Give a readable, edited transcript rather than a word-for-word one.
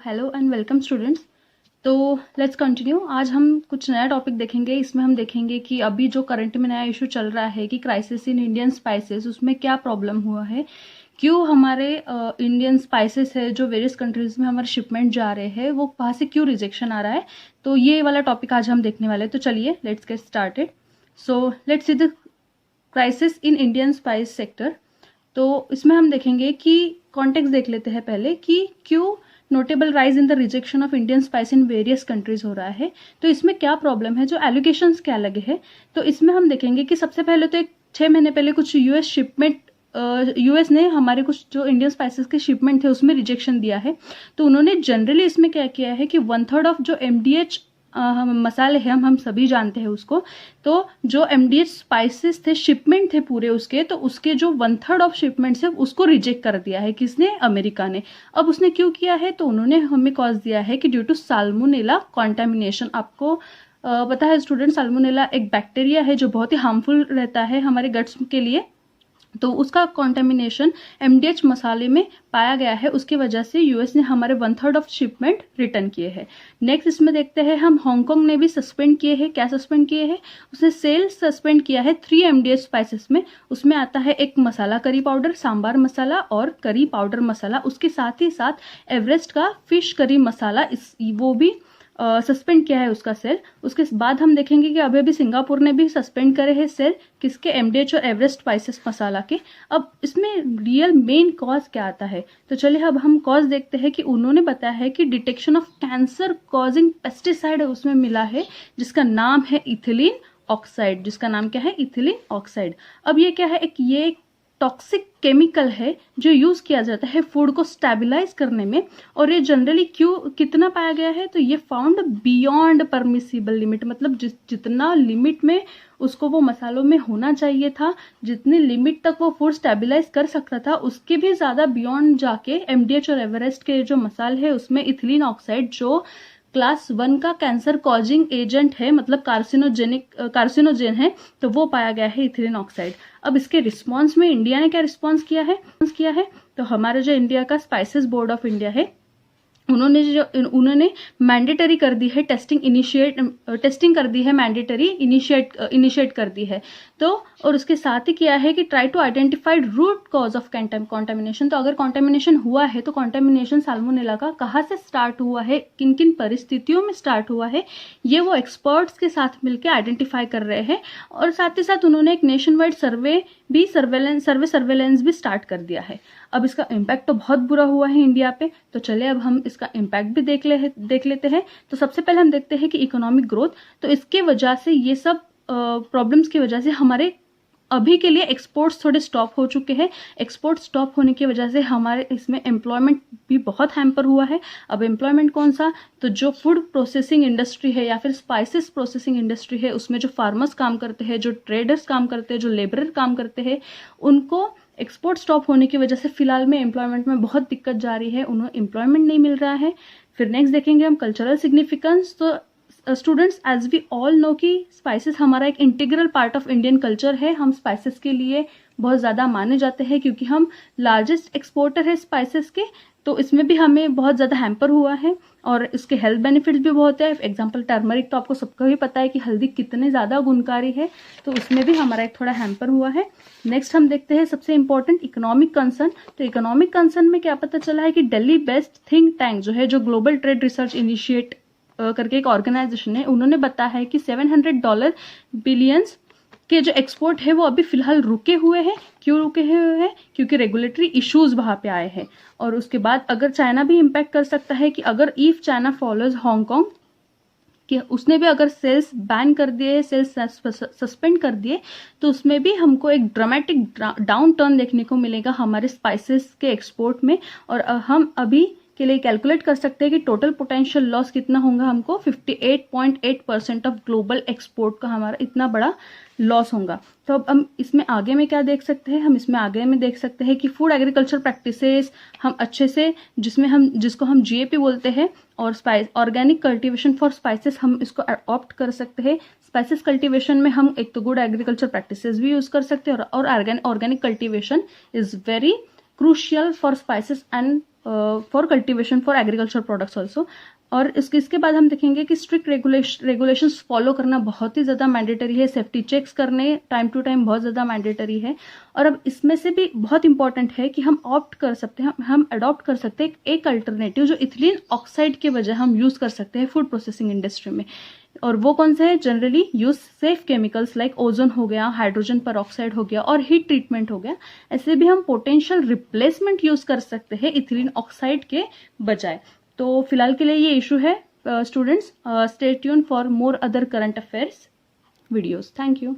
Hello and welcome students. तो let's continue. आज हम कुछ नया टॉपिक देखेंगे। इसमें हम देखेंगे कि अभी जो करंट में नया इशू चल रहा है कि क्राइसिस इन इंडियन स्पाइसेस, उसमें क्या प्रॉब्लम हुआ है, क्यों हमारे इंडियन स्पाइसेस है जो वेरियस कंट्रीज में हमारे शिपमेंट जा रहे हैं वो वहाँ से क्यों रिजेक्शन आ रहा है। तो ये वाला टॉपिक आज हम देखने वाले हैं। तो चलिए let's get started. So let's see the crisis in Indian spice sector. तो इसमें हम देखेंगे कि कॉन्टेक्स्ट देख लेते हैं पहले कि क्यों notable rise in the rejection of Indian spice in various countries हो रहा है। तो इसमें क्या प्रॉब्लम है, जो एलोकेशंस क्या लगे हैं। तो इसमें हम देखेंगे कि सबसे पहले तो एक 6 महीने पहले कुछ यूएस शिपमेंट यूएस ने हमारे कुछ जो इंडियन स्पाइसेस के शिपमेंट थे उसमें रिजेक्शन दिया है। तो उन्होंने जनरली इसमें क्या किया है कि 1/3 ऑफ जो एमडीएच मसाले हैं, हम सभी जानते हैं उसको। तो जो एमडीएच स्पाइसेस थे, शिपमेंट थे पूरे उसके, तो उसके जो 1/3 ऑफ शिपमेंट्स है उसको रिजेक्ट कर दिया है। किसने? अमेरिका ने। अब उसने क्यों किया है? तो उन्होंने हमें कॉज दिया है कि ड्यू टू साल्मोनेला कॉन्टेमिनेशन। आपको पता है स्टूडेंट, साल्मोनेला एक बैक्टीरिया है जो बहुत ही हार्मफुल रहता है हमारे गट्स के लिए। तो उसका कॉन्टेमिनेशन एमडीएच मसाले में पाया गया है, उसकी वजह से यूएस ने हमारे 1/3 ऑफ शिपमेंट रिटर्न किए हैं। नेक्स्ट इसमें देखते हैं हम, हांगकांग ने भी सस्पेंड किए हैं। क्या सस्पेंड किए हैं? उसने सेल्स सस्पेंड किया है 3 एमडीएच स्पाइसेस में। उसमें आता है एक मसाला करी पाउडर, सांबार मसाला और करी पाउडर मसाला। उसके साथ ही साथ एवरेस्ट का फिश करी मसाला, वो भी सस्पेंड किया है उसका सेल। उसके बाद हम देखेंगे कि अभी सिंगापुर ने भी सस्पेंड करे हैं सेल, किसके? एमडीएच और एवरेस्ट स्पाइसेस मसाला के। अब इसमें रियल मेन कॉज क्या आता है? तो चलिए अब हम कॉज देखते हैं कि उन्होंने बताया है कि detection of cancer causing pesticide उसमें मिला है, जिसका नाम है इथिलीन ऑक्साइड। जिसका नाम क्या है? Ethylene oxide. अब ये क्या है? ये टॉक्सिक केमिकल है जो यूज किया जाता है फूड को स्टेबलाइज करने में। और ये जनरली कितना पाया गया है? तो ये फाउंड बियॉन्ड परमिसिबल लिमिट, मतलब जितना लिमिट में उसको वो मसालों में होना चाहिए था, जितनी लिमिट तक वो फूड स्टेबलाइज कर सकता था, उसके भी ज्यादा बियॉन्ड जाके एमडीएच और एवरेस्ट के जो मसाले है उसमें इथिलीन ऑक्साइड, जो क्लास 1 का कैंसर कॉजिंग एजेंट है, मतलब कार्सिनोजेन है, तो वो पाया गया है इथिलीन ऑक्साइड। अब इसके रिस्पांस में इंडिया ने क्या रिस्पांस किया है? तो हमारे जो इंडिया का स्पाइसेस बोर्ड ऑफ इंडिया है, उन्होंने मैंडेटरी कर दी है टेस्टिंग कर दी है, मैंडेटरी इनिशिएट कर दी है। तो और उसके साथ ही किया है कि try to identify root cause of contamination. तो अगर कॉन्टेमिनेशन हुआ है तो कॉन्टेमिनेशन साल्मोनेला का कहाँ से स्टार्ट हुआ है, किन किन परिस्थितियों में स्टार्ट हुआ है, ये वो एक्सपर्ट्स के साथ मिलकर आइडेंटिफाई कर रहे हैं। और साथ ही साथ उन्होंने एक नेशन वाइड सर्वेलेंस भी स्टार्ट कर दिया है। अब इसका इम्पैक्ट तो बहुत बुरा हुआ है इंडिया पे। तो चलिए अब हम इसका इम्पैक्ट भी देख लेते हैं। तो सबसे पहले हम देखते हैं कि इकोनॉमिक ग्रोथ। तो इसके वजह से, ये सब प्रॉब्लम्स की वजह से हमारे अभी के लिए एक्सपोर्ट्स थोड़े स्टॉप हो चुके हैं। एक्सपोर्ट स्टॉप होने की वजह से हमारे इसमें एम्प्लॉयमेंट भी बहुत हैम्पर हुआ है। अब एम्प्लॉयमेंट कौन सा? तो जो फूड प्रोसेसिंग इंडस्ट्री है या फिर स्पाइसेस प्रोसेसिंग इंडस्ट्री है, उसमें जो फार्मर्स काम करते हैं, जो ट्रेडर्स काम करते हैं, जो लेबरर काम करते हैं, उनको एक्सपोर्ट स्टॉप होने की वजह से फिलहाल में एम्प्लॉयमेंट में बहुत दिक्कत जा रही है, उन्हें एम्प्लॉयमेंट नहीं मिल रहा है। फिर नेक्स्ट देखेंगे हम कल्चरल सिग्निफिकेंस। तो students, as we all know कि स्पाइसेस हमारा एक integral part of Indian culture है। हम स्पाइसेस के लिए बहुत ज़्यादा माने जाते हैं क्योंकि हम लार्जेस्ट एक्सपोर्टर है स्पाइसेस के। तो इसमें भी हमें बहुत ज़्यादा हैम्पर हुआ है और इसके हेल्थ बेनिफिट्स भी बहुत है। एग्जाम्पल टर्मरिक, तो आपको सबको भी पता है कि हल्दी कितने ज़्यादा गुणकारी है, तो उसमें भी हमारा एक थोड़ा हैम्पर हुआ है। नेक्स्ट हम देखते हैं सबसे इंपॉर्टेंट इकोनॉमिक कंसर्न। तो इकोनॉमिक कंसर्न में क्या पता चला है कि दिल्ली बेस्ड थिंक टैंक जो है, जो ग्लोबल ट्रेड रिसर्च इनिशिएट करके एक ऑर्गेनाइजेशन है, उन्होंने बताया है कि $700 बिलियंस के जो एक्सपोर्ट है वो अभी फिलहाल रुके हुए हैं। क्यों रुके हुए हैं? क्योंकि रेगुलेटरी इश्यूज वहां पे आए हैं। और उसके बाद अगर चाइना भी इम्पैक्ट कर सकता है कि अगर इफ चाइना फॉलोज हांगकांग, कि उसने भी अगर सेल्स बैन कर दिए, सेल्स सस्पेंड कर दिए, तो उसमें भी हमको एक ड्रामेटिक डाउन टर्न देखने को मिलेगा हमारे स्पाइसेस के एक्सपोर्ट में। और हम अभी के लिए कैलकुलेट कर सकते हैं कि टोटल पोटेंशियल लॉस कितना होगा हमको। 58.8% ऑफ ग्लोबल एक्सपोर्ट का हमारा इतना बड़ा लॉस होगा। तो अब हम इसमें आगे में क्या देख सकते हैं? हम इसमें आगे में देख सकते हैं कि फूड एग्रीकल्चर प्रैक्टिसेस हम अच्छे से, जिसको हम जीएपी बोलते हैं, और ऑर्गेनिक कल्टीवेशन फॉर स्पाइसेस हम इसको अडॉप्ट कर सकते हैं। स्पाइसेस कल्टीवेशन में हम एक तो गुड एग्रीकल्चर प्रैक्टिसेस भी यूज कर सकते हैं और organic cultivation is very crucial for spices and for cultivation for agriculture products also. और इसके बाद हम देखेंगे कि स्ट्रिक्ट रेगुलेशंस फॉलो करना बहुत ही ज़्यादा मैंडेटरी है, सेफ्टी चेक्स करने टाइम टू टाइम बहुत ज़्यादा मैंडेटरी है। और अब इसमें से भी बहुत इंपॉर्टेंट है कि हम ऑप्ट कर सकते हैं, हम अडॉप्ट कर सकते हैं एक अल्टरनेटिव जो इथिलीन ऑक्साइड के बजाय हम यूज़ कर सकते हैं फूड प्रोसेसिंग इंडस्ट्री में। और वो कौन से है? Generally use safe chemicals like ozone हो गया, हाइड्रोजन पर ऑक्साइड हो गया और हीट ट्रीटमेंट हो गया। ऐसे भी हम पोटेंशियल रिप्लेसमेंट यूज कर सकते हैं इथिलीन ऑक्साइड के बजाय। तो फिलहाल के लिए ये इशू है students. Stay tune for more other current affairs videos. Thank you.